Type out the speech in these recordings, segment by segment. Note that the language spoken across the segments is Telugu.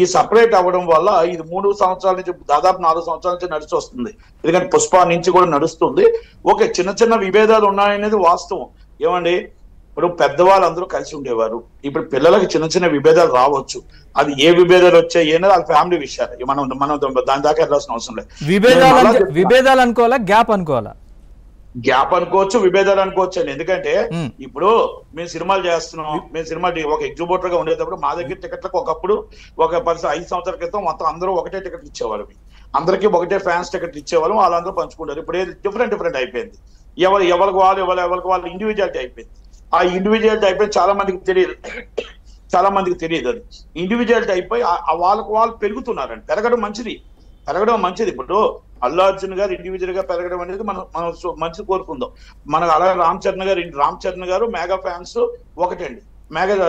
ఈ సపరేట్ అవ్వడం వల్ల ఇది 3 సంవత్సరాల నుంచి దాదాపు 4 సంవత్సరాల నుంచి నడిచి వస్తుంది. ఎందుకంటే పుష్ప నుంచి కూడా నడుస్తుంది. ఓకే, చిన్న చిన్న విభేదాలు ఉన్నాయనేది వాస్తవం. ఏమండి, ఇప్పుడు పెద్దవాళ్ళందరూ కలిసి ఉండేవారు. ఇప్పుడు పిల్లలకి చిన్న చిన్న విభేదాలు రావచ్చు. అది ఏ విభేదాలు వచ్చాయి అనేది వాళ్ళ ఫ్యామిలీ విషయాలు. మనం దాని దాకా వెళ్ళాల్సిన అవసరం లేదు. విభేదాలు అనుకోవాలా, గ్యాప్ అనుకోవాలా? గ్యాప్ అనుకోవచ్చు, విభేదాలు అనుకోవచ్చు అండి. ఎందుకంటే ఇప్పుడు మేము సినిమాలు చేస్తున్నాం, మేము సినిమా ఒక ఎగ్జిబిటర్ గా ఉండేటప్పుడు మా దగ్గర టికెట్లకు ఒకప్పుడు ఒక 5 సంవత్సరాల క్రితం మొత్తం అందరూ ఒకటే టికెట్ ఇచ్చేవాళ్ళు. అందరికీ ఒకటే ఫ్యాన్స్ టికెట్ ఇచ్చేవాళ్ళు, వాళ్ళందరూ పంచుకుంటారు. ఇప్పుడు డిఫరెంట్ అయిపోయింది. ఎవరికి వాళ్ళు ఇండివిజువాలిటీ అయిపోయింది. ఆ ఇండివిజువాలిటీ అయిపోయి చాలా మందికి తెలియదు అది ఇండివిజువాలిటీ అయిపోయి వాళ్ళకు వాళ్ళు పెరుగుతున్నారండి. పెరగడం మంచిది. ఇప్పుడు అల్లు అర్జున్ గారు ఇండివిజువల్ గా పెరగడం అనేది మనం మంచి కోరుకుందాం. మనకు అలాగే రామ్ చరణ్ గారు మెగా ఫ్యాన్స్ ఒకటండి.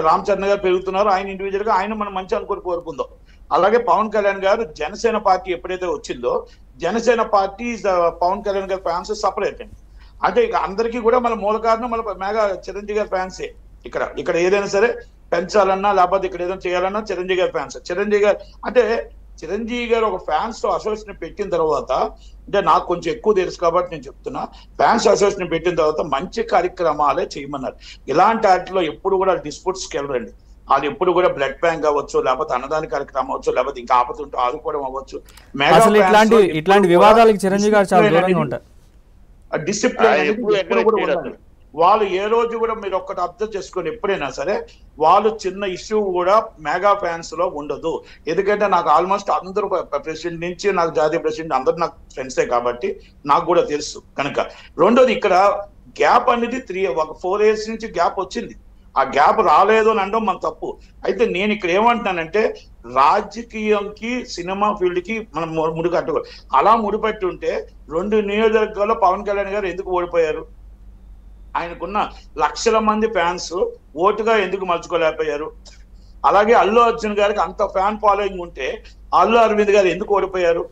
రామ్ చరణ్ గారు పెరుగుతున్నారు, ఆయన ఇండివిజువల్ గా ఆయన మనం మంచి అనుకుని కోరుకుందాం. అలాగే పవన్ కళ్యాణ్ గారు జనసేన పార్టీ ఎప్పుడైతే వచ్చిందో, జనసేన పార్టీ పవన్ కళ్యాణ్ గారి ఫ్యాన్స్ సపరేట్ అండి. అంటే ఇక అందరికీ కూడా మన మూల కారణం మన మెగా చిరంజీవి గారి ఫ్యాన్సే. ఇక్కడ ఏదైనా సరే పెంచాలన్నా లేకపోతే ఇక్కడ ఏదైనా చేయాలన్నా చిరంజీవి గారి ఫ్యాన్స్. చిరంజీవి గారు ఒక ఫ్యాన్స్ అసోసియేషన్ పెట్టిన తర్వాత, అంటే నాకు కొంచెం ఎక్కువ తెలుసు కాబట్టి నేను చెప్తున్నా, ఫ్యాన్స్ అసోసియేషన్ పెట్టిన తర్వాత మంచి కార్యక్రమాలే చేయమన్నారు. ఇలాంటి వాటిలో ఎప్పుడు కూడా డిస్ప్యూట్స్కి వెళ్ళరండి. అది ఎప్పుడు కూడా బ్లడ్ బ్యాంక్ అవ్వచ్చు, లేకపోతే అన్నదాన కార్యక్రమం అవ్వచ్చు, లేకపోతే ఇంకా ఆపతుంటే ఆదుకోవడం అవ్వచ్చు. ఇట్లాంటి వివాదాలకు చిరంజీవి గారు చాలా దూరంగా ఉంటారు. డిసిప్లిన్ వాళ్ళు ఏ రోజు కూడా మీరు ఒక్కటి అబ్జర్వ్ చేసుకొని ఎప్పుడైనా సరే వాళ్ళు చిన్న ఇష్యూ కూడా మెగా ఫ్యాన్స్ లో ఉండదు. ఎందుకంటే నాకు ఆల్మోస్ట్ అందరూ ప్రెసిడెంట్ నుంచి నాకు జాతీయ ప్రెసిడెంట్ అందరూ నాకు ఫ్రెండ్సే కాబట్టి నాకు కూడా తెలుసు కనుక. రెండోది, ఇక్కడ గ్యాప్ అనేది 4 years నుంచి గ్యాప్ వచ్చింది. ఆ గ్యాప్ రాలేదు అని అనడం మన తప్పు. అయితే నేను ఇక్కడ ఏమంటున్నానంటే, రాజకీయంకి సినిమా ఫీల్డ్ కి మనం ముడికట్టు అలా ముడిపెట్టి ఉంటే 2 నియోజకవర్గాల్లో పవన్ కళ్యాణ్ గారు ఎందుకు ఓడిపోయారు? ఆయనకున్న లక్షల మంది ఫ్యాన్స్ ఓటుగా ఎందుకు మలుచుకోలేకపోయారు? అలాగే అల్లు అర్జున్ గారికి అంత ఫ్యాన్ ఫాలోయింగ్ ఉంటే అల్లు అరవింద్ గారు ఎందుకు ఓడిపోయారు?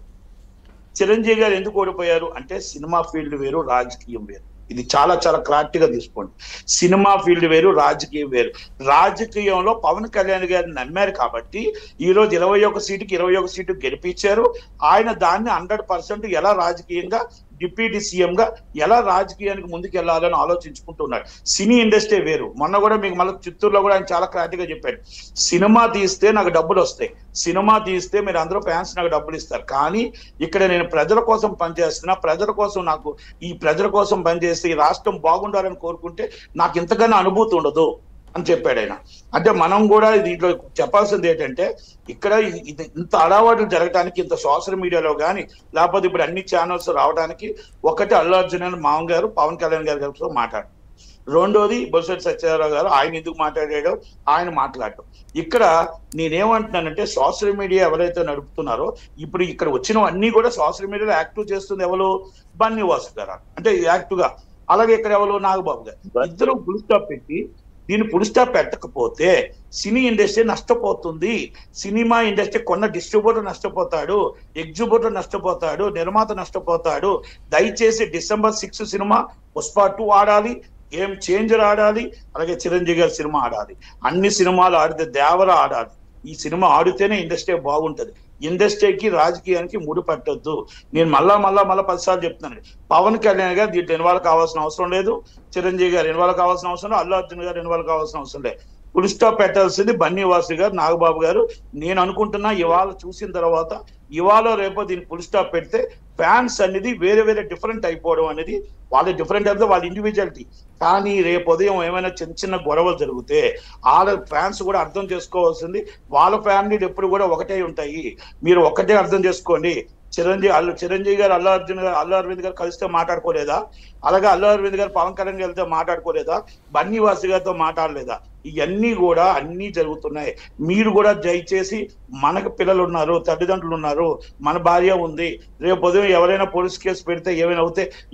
చిరంజీవి గారు ఎందుకు ఓడిపోయారు? అంటే సినిమా ఫీల్డ్ వేరు, రాజకీయం వేరు. ఇది చాలా క్లారిటీగా తీసుకోండి. సినిమా ఫీల్డ్ వేరు, రాజకీయం వేరు. రాజకీయంలో పవన్ కళ్యాణ్ గారిని నమ్మారు కాబట్టి ఈ రోజు 21 సీటుకి 21 సీటు గెలిపించారు. ఆయన దాన్ని 100% ఎలా రాజకీయంగా డిప్యూటీ సీఎం గా ఎలా రాజకీయానికి ముందుకు వెళ్ళాలని ఆలోచించుకుంటున్నాడు. సినీ ఇండస్ట్రీ వేరు. మొన్న కూడా మీకు మళ్ళీ చిత్తూరులో కూడా ఆయన చాలా క్లారిటీగా చెప్పాడు, సినిమా తీస్తే నాకు డబ్బులు వస్తాయి, సినిమా తీస్తే మీరు అందరూ ఫ్యాన్స్ నాకు డబ్బులు ఇస్తారు, కానీ ఇక్కడ నేను ప్రజల కోసం పనిచేస్తున్నా, ప్రజల కోసం పనిచేస్తే ఈ రాష్ట్రం బాగుండాలని కోరుకుంటే నాకు ఇంతకన్నా అనుభూతి ఉండదు అని చెప్పాడు ఆయన. అంటే మనం కూడా దీంట్లో చెప్పాల్సింది ఏంటంటే, ఇక్కడ ఇంత అలవాట్లు జరగడానికి, ఇంత సోషల్ మీడియాలో కానీ లేకపోతే ఇప్పుడు అన్ని ఛానల్స్ రావడానికి ఒకటి అల్లు అర్జున్ అని మామ గారు పవన్ కళ్యాణ్ గారితో మాట్లాడు. రెండోది బొత్స సత్యనారాయణ గారు ఆయన ఎందుకు మాట్లాడాడో ఆయన మాట్లాడటం. ఇక్కడ నేనేమంటున్నానంటే, సోషల్ మీడియా ఎవరైతే నడుపుతున్నారో ఇప్పుడు ఇక్కడ వచ్చినవన్నీ కూడా సోషల్ మీడియాలో యాక్టివ్ చేస్తుంది ఎవరు? బన్నీ వాసు గారు అంటే యాక్టివ్ గా. అలాగే ఇక్కడ ఎవరు? నాగబాబు గారు. ఇద్దరు ఫుల్ స్టాప్ పెట్టి దీన్ని ఫుల్ స్టాప్ పెట్టకపోతే సినీ ఇండస్ట్రీ నష్టపోతుంది. సినిమా ఇండస్ట్రీ కొన్న డిస్ట్రిబ్యూటర్ నష్టపోతాడు, ఎగ్జిబ్యూటర్ నష్టపోతాడు, నిర్మాత నష్టపోతాడు. దయచేసి December 6 సినిమా పుష్ప 2 ఆడాలి, గేమ్ చేంజర్ ఆడాలి, అలాగే చిరంజీవి గారి సినిమా ఆడాలి. అన్ని సినిమాలు ఆడితే దేవర ఆడాలి. ఈ సినిమా ఆడితేనే ఇండస్ట్రీ బాగుంటది. ఇండస్ట్రీకి రాజకీయానికి ముడిపట్టొద్దు. నేను మళ్ళా 10 సార్లు చెప్తున్నాను, పవన్ కళ్యాణ్ గారు దీంట్లో ఇన్వాల్వ్ కావాల్సిన అవసరం లేదు, చిరంజీవి గారు ఇన్వాల్వ్ కావాల్సిన అవసరం లేదు, అల్లు అర్జున్ గారు ఇన్వాల్వ్ కావాల్సిన అవసరం లేదు. ఫుల్ స్టాప్ పెట్టాల్సింది బన్నీ వాసు గారు, నాగబాబు గారు. నేను అనుకుంటున్నా ఇవాళ చూసిన తర్వాత ఇవాళ రేపో దీన్ని ఫుల్ స్టాప్ పెడితే ఫ్యాన్స్ అనేది వేరే డిఫరెంట్ అయిపోవడం అనేది, వాళ్ళ డిఫరెంట్ అయితే వాళ్ళ ఇండివిజువాలిటీ. కానీ రేపు ఉదయం ఏమైనా చిన్న గొడవలు జరిగితే వాళ్ళ ఫ్యాన్స్ కూడా అర్థం చేసుకోవాల్సింది, వాళ్ళ ఫ్యామిలీలు ఎప్పుడు కూడా ఒకటే ఉంటాయి. మీరు ఒకటే అర్థం చేసుకోండి. చిరంజీవి గారు అల్లు అరవింద్ గారు కలిస్తే మాట్లాడుకోలేదా? అలాగే అల్లు అరవింద్ గారు పవన్ కళ్యాణ్ గారితో మాట్లాడుకోలేదా? బన్నీ వాసు గారితో మాట్లాడలేదా? ఇవన్నీ కూడా అన్ని జరుగుతున్నాయి. మీరు కూడా దయచేసి, మనకు పిల్లలు ఉన్నారు, తల్లిదండ్రులు ఉన్నారు, మన భార్య ఉంది, రేపు ఉదయం ఎవరైనా పోలీస్ కేసు పెడితే ఏమైనా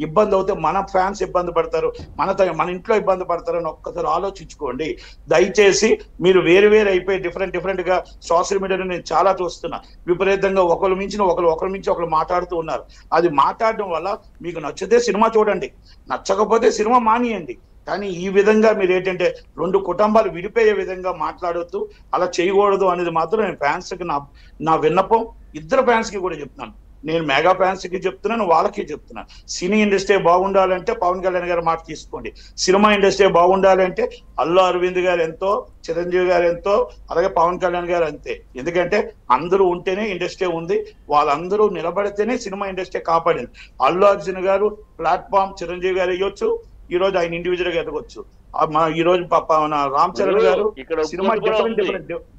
ఇబ్బంది అవుతే మన ఫ్యాన్స్ ఇబ్బంది పడతారు, మన ఇంట్లో ఇబ్బంది పడతారని ఒక్కసారి ఆలోచించుకోండి. దయచేసి మీరు వేరు అయిపోయి డిఫరెంట్ గా సోషల్ మీడియాలో నేను చాలా చూస్తున్నా, విపరీతంగా ఒకరు మించి ఒకరు మాట్లాడుతూ ఉన్నారు. అది మాట్లాడడం వల్ల మీకు నచ్చితే సినిమా చూడండి, నచ్చకపోతే సినిమా మానేయండి. కానీ ఈ విధంగా మీరు ఏంటంటే 2 కుటుంబాలు విడిపోయే విధంగా మాట్లాడుతూ అలా చేయకూడదు అనేది మాత్రం నేను ఫ్యాన్స్ కి నా విన్నపం. ఇద్దరు ఫ్యాన్స్ కి కూడా చెప్తున్నాను. నేను మెగా ఫ్యాన్స్ కి చెప్తున్నాను, వాళ్ళకి చెప్తున్నాను. సినీ ఇండస్ట్రీ బాగుండాలంటే పవన్ కళ్యాణ్ గారి మాట తీసుకోండి. సినిమా ఇండస్ట్రీ బాగుండాలంటే అల్లు అరవింద్ గారు ఎంతో, చిరంజీవి గారు ఎంతో, అలాగే పవన్ కళ్యాణ్ గారు అంతే. ఎందుకంటే అందరూ ఉంటేనే ఇండస్ట్రీ ఉంది. వాళ్ళందరూ నిలబడితేనే సినిమా ఇండస్ట్రీ కాపాడింది. అల్లు అర్జున్ గారు ప్లాట్ఫామ్ చిరంజీవి గారు ఇవ్వచ్చు, ఈ రోజు ఆయన ఇండివిజువల్ గా ఎదగొచ్చు. ఈ రోజు రామ్ చరణ్ గారు సినిమా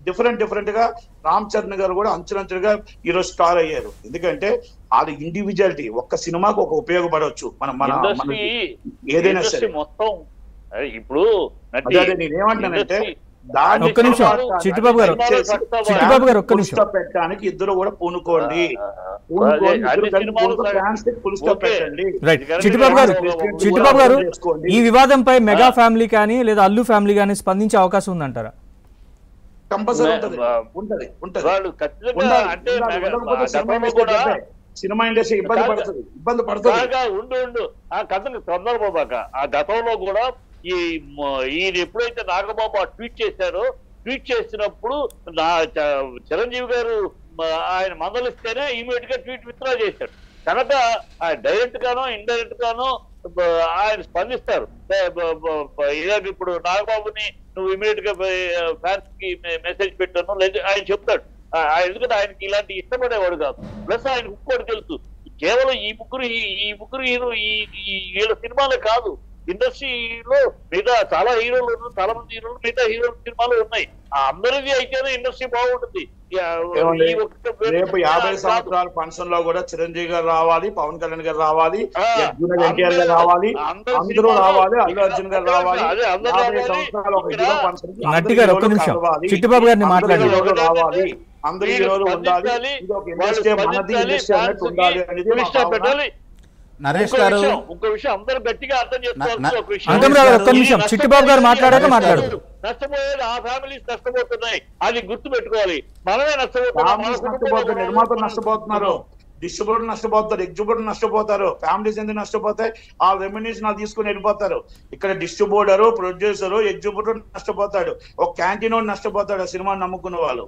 డిఫరెంట్ గా రామ్ చరణ్ గారు కూడా అంచులంచులుగా ఈ రోజు స్టార్ అయ్యారు. ఎందుకంటే వాళ్ళ ఇండివిజువాలిటీ ఒక్క సినిమాకు ఒక ఉపయోగపడవచ్చు. మన ఏదైనా సరే మొత్తం ఇప్పుడు నేనేమంటానంటే ఒక్క నిమిషం చిట్టిబాబు గారు ఒక్క నిమిషం పెట్టడానికి ఇద్దరు కూడా పూనుకోండి. చిట్టిబాబు గారు ఈ వివాదంపై మెగా ఫ్యామిలీ కానీ లేదా అల్లు ఫ్యామిలీ కానీ స్పందించే అవకాశం ఉందంటారా? కంపల్సరీ ఉంటది. సినిమా ఇండస్ట్రీ ఇబ్బంది పడుతుంది. ఉండు ఆ కథను తొందరపోబాక. ఆ గతంలో కూడా ఈయన ఎప్పుడైతే నాగబాబు ట్వీట్ చేశారో, ట్వీట్ చేసినప్పుడు చిరంజీవి గారు ఆయన మందలిస్తేనే ఇమీడియట్ గా ట్వీట్ విత్డ్రా చేశాడు. కనుక డైరెక్ట్ గానో ఇండైరెక్ట్ గానో ఆయన స్పందిస్తారు. ఇప్పుడు నాగబాబుని నువ్వు ఇమీడియట్ గా ఫ్యాన్స్ కి మెసేజ్ పెట్టాను లేదా ఆయన చెప్తాడు. ఎందుకంటే ఆయనకి ఇలాంటి ఇష్టపడేవాడు కాదు. ప్లస్ ఆయన ఇంకోటి తెలుసు, కేవలం ఈ ముగ్గురు హీరో వీళ్ళ సినిమాలే కాదు, ఇండస్ట్రీలో మిగతా చాలా హీరోలు ఉన్నారు, చాలా మంది హీరోలు మిగతా హీరోల సినిమాలు ఉన్నాయి. అందరిది అయితేనే ఇండస్ట్రీ బాగుంటుంది. రేపు 50 సంవత్సరాల ఫంక్షన్ లో కూడా చిరంజీవి గారు రావాలి, పవన్ కళ్యాణ్ గారు రావాలి, ఎన్టీఆర్ గారు రావాలి, అందరూ రావాలి, అల్లు అర్జున్ గారు రావాలి. 50 సంవత్సరాలు ఒక హీరో ఫంక్షన్ చిట్టిబాబు గారిని మాట్లాడి రావాలి, అందరూ హీరోలు ఉండాలి, ఇది ఒక ఇండస్ట్రీ మనది ఇండస్ట్రీ అన్నట్టు ఉండాలి అనేది నరేష్ గారు. ఇంకో విషయం అందరూ గట్టిగా అర్థం చేసుకోవాలి. చిట్టిబాబు గారు మాట్లాడాక మాట్లాడు. నష్టపోయేది ఆ ఫ్యామిలీస్ నష్టపోతున్నాయి, అది గుర్తు పెట్టుకోవాలి. మనమే నష్టపోతున్నాం, నిర్మాతలు నష్టపోతున్నారు, డిస్ట్రిబ్యూటర్ నష్టపోతారు, ఎగ్జిబ్యూటర్ నష్టపోతారు, ఫ్యామిలీస్ ఎందుకు నష్టపోతాయి? ఆ రెమ్యునేషన్ తీసుకుని వెళ్ళిపోతారు. ఇక్కడ డిస్ట్రిబ్యూటరు, ప్రొడ్యూసరు, ఎగ్జిబ్యూటర్ నష్టపోతాడు, ఒక క్యాంటీన్ నష్టపోతాడు. ఆ సినిమాని నమ్ముకున్న వాళ్ళు,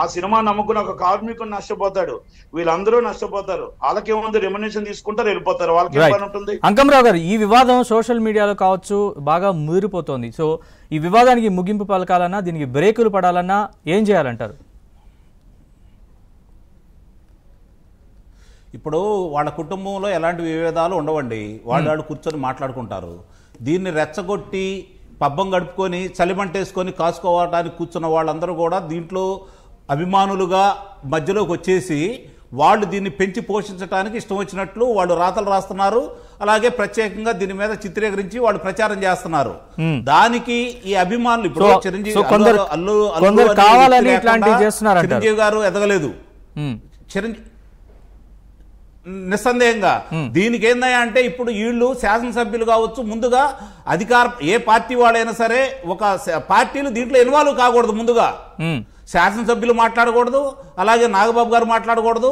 ఆ సినిమా నమ్ముకున్న ఒక కార్మికుడు నష్టపోతాడు, వీళ్ళందరూ నష్టపోతారు. వాళ్ళకేముంది, రెమ్యునేషన్ తీసుకుంటారు, వెళ్ళిపోతారు. వాళ్ళకి ఏం పని ఉంటుంది? అంకమరావు గారు, ఈ వివాదం సోషల్ మీడియాలో కావచ్చు బాగా ముదిరిపోతోంది. సో ఈ వివాదానికి ముగింపు పలకాలన్నా, దీనికి బ్రేకులు పడాలన్నా ఏం చేయాలంటారు? ఇప్పుడు వాళ్ళ కుటుంబంలో ఎలాంటి విభేదాలు ఉండవండి, వాళ్ళు కూర్చొని మాట్లాడుకుంటారు. దీన్ని రెచ్చగొట్టి పబ్బం గడుపుకొని చలిమంటేసుకొని కాసుకోవడానికి కూర్చున్న వాళ్ళందరూ కూడా దీంట్లో అభిమానులుగా మధ్యలోకి వచ్చేసి వాళ్ళు దీన్ని పెంచి పోషించడానికి ఇష్టం వచ్చినట్లు వాళ్ళు రాతలు రాస్తున్నారు. అలాగే ప్రత్యేకంగా దీని మీద చిత్రీకరించి వాళ్ళు ప్రచారం చేస్తున్నారు. దానికి ఈ అభిమానులు ఇప్పుడు చిరంజీవి గారు ఎదగలేదు, నిస్సందేహంగా. దీనికి ఏందయ్యా అంటే ఇప్పుడు వీళ్ళు శాసనసభ్యులు కావచ్చు, ముందుగా ఏ పార్టీ వాళ్ళైనా సరే ఒక పార్టీలు దీంట్లో ఇన్వాల్వ్ కాకూడదు. ముందుగా శాసనసభ్యులు మాట్లాడకూడదు, అలాగే నాగబాబు గారు మాట్లాడకూడదు.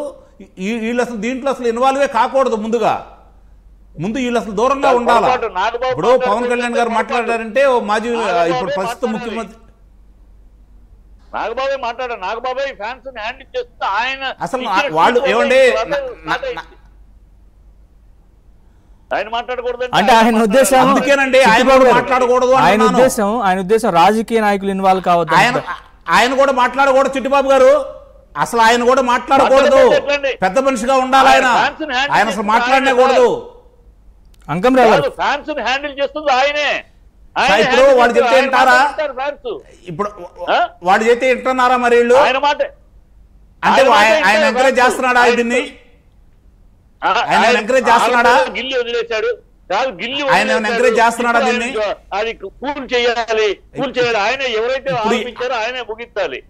వీళ్ళు అసలు దీంట్లో అసలు ఇన్వాల్వే కాకూడదు. ముందు వీళ్ళు అసలు దూరంగా ఉండాలి. ఇప్పుడు పవన్ కళ్యాణ్ గారు మాట్లాడారంటే మాజీ ఇప్పుడు ప్రస్తుత ముఖ్యమంత్రి నాగబాబే మాట్లాడారు. నాగబాబే ఫ్యాన్స్ హ్యాండిల్ చేస్తే ఆయన అసలు వాళ్ళు ఏమండి ఆయన మాట్లాడకూడదు అంటే ఆయన ఉద్దేశం అందుకేనండి ఆయన మాట్లాడకూడదు. ఆయన ఉద్దేశం రాజకీయ నాయకులు ఇన్వాల్వ్ కావద్దు. ఆయన కూడా మాట్లాడకూడదు. చిట్టిబాబు గారు అసలు ఆయన కూడా మాట్లాడకూడదు, పెద్ద మనిషిగా ఉండాలి. ఆయన అసలు మాట్లాడకూడదు. అంకమరావు గారు ఫ్యాన్స్ హ్యాండిల్ చేస్తుంది ఆయనే. ఇప్పుడు వాడు చెప్తే వింటారా? ఇప్పుడు వాడు చెప్తే వింటున్నారా మరి వీళ్ళు? అంటే ఆయన ఎంకరేజ్ చేస్తున్నాడా దీన్ని? ఆయన ఎంకరేజ్ చేస్తున్నాడా? గిల్లి వదిలేశాడు, ఆయన ఎంకరేజ్ చేస్తున్నాడా దీన్ని? అది కూల్ చేయాలి. ఆయన ఎవరైతే ఆరోపించారో ఆయనే ముగించాలి.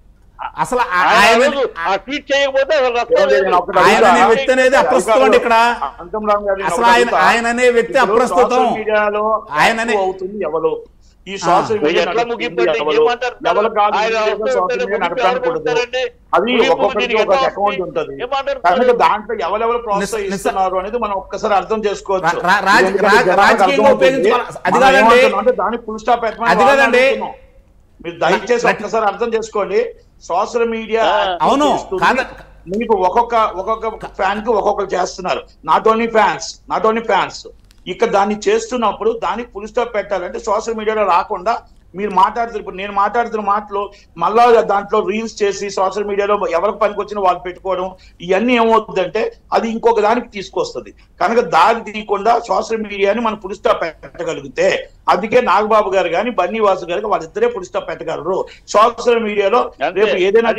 అసలు ట్వీట్ చేయకపోతే ఆయన అనే వ్యక్తి అనేది అప్రస్తుతం అండి ఇక్కడ. అసలు ఆయన అనే వ్యక్తి అప్రస్తుతం. ఆయన అవుతుంది ఎవరు ఈ సోషల్ మీడియా ఎట్లా ముగింపండి? ఏమంటారు? ఎవరు కాదు ఆయన సోషల్ మీడియా నడపకూడదు. వస్తారండి. అది ఒక్కొక్కరికి ఒక అకౌంట్ ఉంటుంది. కనుక దాంట్లో ఎవరెవరు ప్రోత్సహిస్తున్నారు అనేది మనం ఒక్కసారి అర్థం చేసుకోవచ్చు. అంటే దానికి ఫుల్ స్టాప్ పెట్టమని మీరు దయచేసి ఒక్కసారి అర్థం చేసుకోండి. సోషల్ మీడియా అవును మీకు ఒక్కొక్క ఫ్యాన్ కి ఒక్కొక్కరు చేస్తున్నారు. నాట్ ఓన్లీ ఫ్యాన్స్ ఇక్కడ దాన్ని చేస్తున్నప్పుడు దానికి ఫుల్ స్టాప్ పెట్టాలంటే సోషల్ మీడియాలో రాకుండా మీరు మాట్లాడుతున్నారు. ఇప్పుడు నేను మాట్లాడుతున్న మాటలు మళ్ళా దాంట్లో రీల్స్ చేసి సోషల్ మీడియాలో ఎవరికి పనికి వచ్చిన వాళ్ళు పెట్టుకోవడం ఇవన్నీ ఏమవుతుందంటే అది ఇంకొక దానికి తీసుకొస్తుంది. కనుక దారి తీయకుండా సోషల్ మీడియాని మనం ఫుల్ స్టాప్ పెట్టగలిగితే, అందుకే నాగబాబు గారు కానీ బన్నీవాసు గారికి వాళ్ళిద్దరే ఫుల్ స్టాప్ పెట్టగలరు. సోషల్ మీడియాలో రేపు ఏదైనా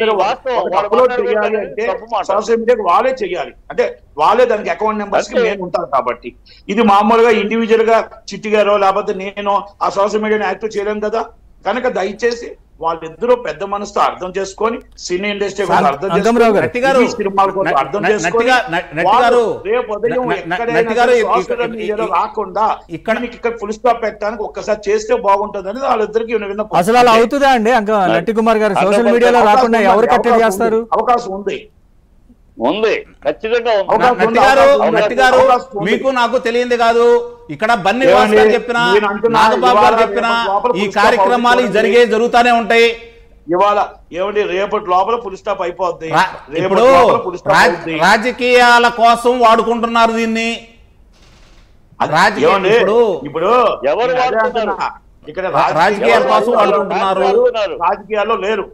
అప్లోడ్ చేయాలి అంటే సోషల్ మీడియాకి వాళ్ళే చేయాలి. అంటే వాళ్ళే దానికి అకౌంట్ నెంబర్స్ కి నేను ఉంటాను కాబట్టి. ఇది మామూలుగా ఇండివిజువల్ గా చిట్టి గారో లేకపోతే నేను ఆ సోషల్ మీడియాని యాక్టివ్ చేయలేను కదా. కనుక దయచేసి వాళ్ళిద్దరూ పెద్ద మనసుతో అర్థం చేసుకొని సినీ ఇండస్ట్రీ అర్థం చేసుకొని సినిమాల కోసం అర్థం చేసుకొని రేపు ఉదయం ఎక్కడైనా రాకుండా ఇక్కడ ఫుల్ స్టాప్ పెట్టడానికి ఒక్కసారి చేస్తే బాగుంటుంది అనేది వాళ్ళిద్దరికి విన్న. అసలు అలా అవుతుందా అండి నట్టి కుమార్ గారు? సోషల్ మీడియాలో రాకుండా ఎవరు కట్టడి చేస్తారు? అవకాశం ఉంది ఖచ్చితంగా. మీకు నాకు తెలియంది కాదు. ఇక్కడ బన్నీవాస్ గారు చెప్పినా నాగబాబు గారు చెప్పినా ఈ కార్యక్రమాలు జరుగుతూనే ఉంటాయి. ఇవాళ ఏమండి రేపటి లోపల ఫుల్ స్టాప్ అయిపోద్ది. ఇప్పుడు రాజకీయాల కోసం వాడుకుంటున్నారు దీన్ని. ఇప్పుడు ఇక్కడ రాజకీయాల కోసం వాడుకుంటున్నారు, రాజకీయాల్లో లేరు.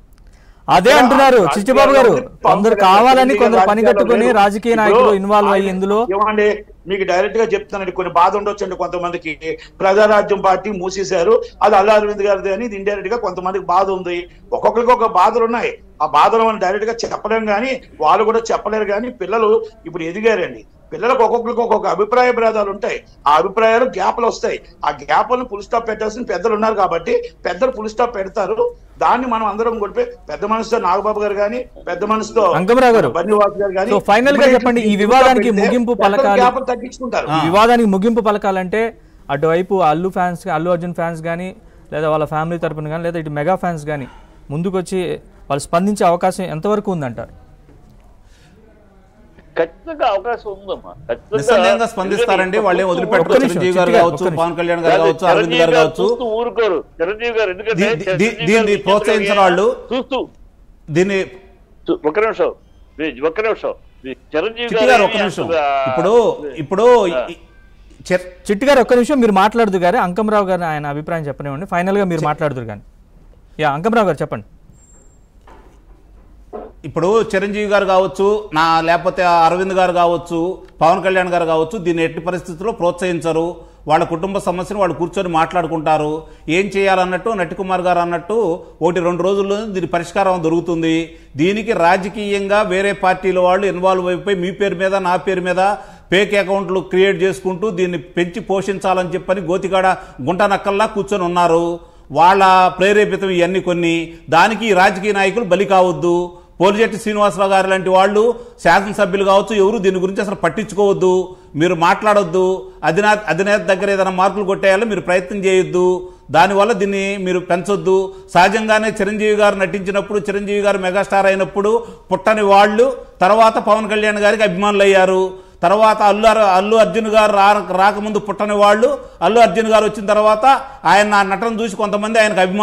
అదే అంటున్నారు చిట్టిబాబు గారు. కొందరు కావాలని కొందరు పని కట్టుకుని రాజకీయ నాయకులు ఇన్వాల్వ్ అయ్యి ఇందులో. ఏమండి మీకు డైరెక్ట్ గా చెప్తానండి, కొన్ని బాధ ఉండొచ్చండి కొంతమందికి. ప్రజారాజ్యం పార్టీ మూసేశారు, అది అల్లు అరవింద్ గారిది అని ఇండైరెక్ట్ గా కొంతమందికి బాధ ఉంది. ఒక్కొక్కరికి ఒక బాధలు ఉన్నాయి. ఆ బాధలు మనం డైరెక్ట్ గా చెప్పలేం కానీ వాళ్ళు కూడా చెప్పలేరు. కానీ పిల్లలు ఇప్పుడు ఎదిగారండి. పిల్లలకు ఒక్కొక్కరికి ఒక్కొక్క అభిప్రాయ భేదాలు ఉంటాయి. ఆ అభిప్రాయాలు గ్యాప్లు వస్తాయి. ఆ గ్యాప్లను ఫుల్ స్టాప్ పెట్టాల్సిన పెద్దలు ఉన్నారు కాబట్టి పెద్దలు ఫుల్ స్టాప్ పెడతారు. దాన్ని మనం అందరం కొడిపే పెద్ద మనసుతో నాగబాబు గారు కానీ పెద్ద మనసుతో బన్నీవాసు గారు కానీ ఫైనల్ గా చెప్పండి, ఈ వివాదానికి ముగింపు పలకాలి, తగ్గించుకుంటారు. ఈ వివాదానికి ముగింపు పలకాలంటే అటువైపు అల్లు అర్జున్ ఫ్యాన్స్ కానీ లేదా వాళ్ళ ఫ్యామిలీ తరపున కానీ లేదా ఇటు మెగా ఫ్యాన్స్ కానీ ముందుకొచ్చి వాళ్ళు స్పందించే అవకాశం ఎంతవరకు ఉందంటారు? ఖచ్చితంగా అవకాశం ఉందమ్మా. ఖచ్చితంగా స్పందిస్తారండి. వాళ్ళే వదిలిపెట్టరు. చిరంజీవి గారు కావచ్చు, పవన్ కళ్యాణ్ గారు కావచ్చు, అరవింద్ గారు కావచ్చు, ఊరుకోరు. చిరంజీవి గారు ఎందుకంటే దీన్ని ప్రోత్సహించిన వాళ్ళు చూస్తూ దీన్ని ఒక్క నిమిషం చిరంజీవి గారు ఒక్క నిమిషం ఇప్పుడు చిట్టి గారు ఒక్క నిమిషం మీరు మాట్లాడుదు గారు. అంకమరావు గారు ఆయన అభిప్రాయం చెప్పనివ్వండి. ఫైనల్ గా మీరు మాట్లాడుదురు కానీ. అంకమరావు గారు చెప్పండి. ఇప్పుడు చిరంజీవి గారు కావచ్చు, లేకపోతే అరవింద్ గారు కావచ్చు, పవన్ కళ్యాణ్ గారు కావచ్చు, దీన్ని ఎట్టి పరిస్థితుల్లో ప్రోత్సహించరు. వాళ్ళ కుటుంబ సమస్యను వాళ్ళు కూర్చొని మాట్లాడుకుంటారు. ఏం చేయాలన్నట్టు నట్టి కుమార్ గారు అన్నట్టు 1-2 రోజుల్లో దీని పరిష్కారం దొరుకుతుంది. దీనికి రాజకీయంగా వేరే పార్టీల వాళ్ళు ఇన్వాల్వ్ అయిపోయి మీ పేరు మీద నా పేరు మీద ఫేక్ అకౌంట్లు క్రియేట్ చేసుకుంటూ దీన్ని పెంచి పోషించాలని చెప్పని గోతిగాడ గుంట నక్కల్లా కూర్చొని ఉన్నారు. వాళ్ళ ప్రేరేపితం ఇవన్నీ కొన్ని. దానికి రాజకీయ నాయకులు బలి కావద్దు. పోలిశెట్టి శ్రీనివాసరావు గారు లాంటి వాళ్ళు శాసనసభ్యులు కావచ్చు, ఎవరు దీని గురించి అసలు పట్టించుకోవద్దు. మీరు మాట్లాడొద్దు. అధినేత దగ్గర ఏదైనా మార్కులు కొట్టేయాలో మీరు ప్రయత్నం చేయొద్దు. దానివల్ల దీన్ని మీరు పెంచొద్దు. సహజంగానే చిరంజీవి గారు నటించినప్పుడు, చిరంజీవి గారు మెగాస్టార్ అయినప్పుడు పుట్టని వాళ్ళు తర్వాత పవన్ కళ్యాణ్ గారికి అభిమానులు అయ్యారు. తర్వాత అల్లు అర్జున్ గారు రాకముందు పుట్టని వాళ్ళు అల్లు అర్జున్ గారు వచ్చిన తర్వాత ఆయన నటన చూసి కొంతమంది ఆయనకు అభిమానులు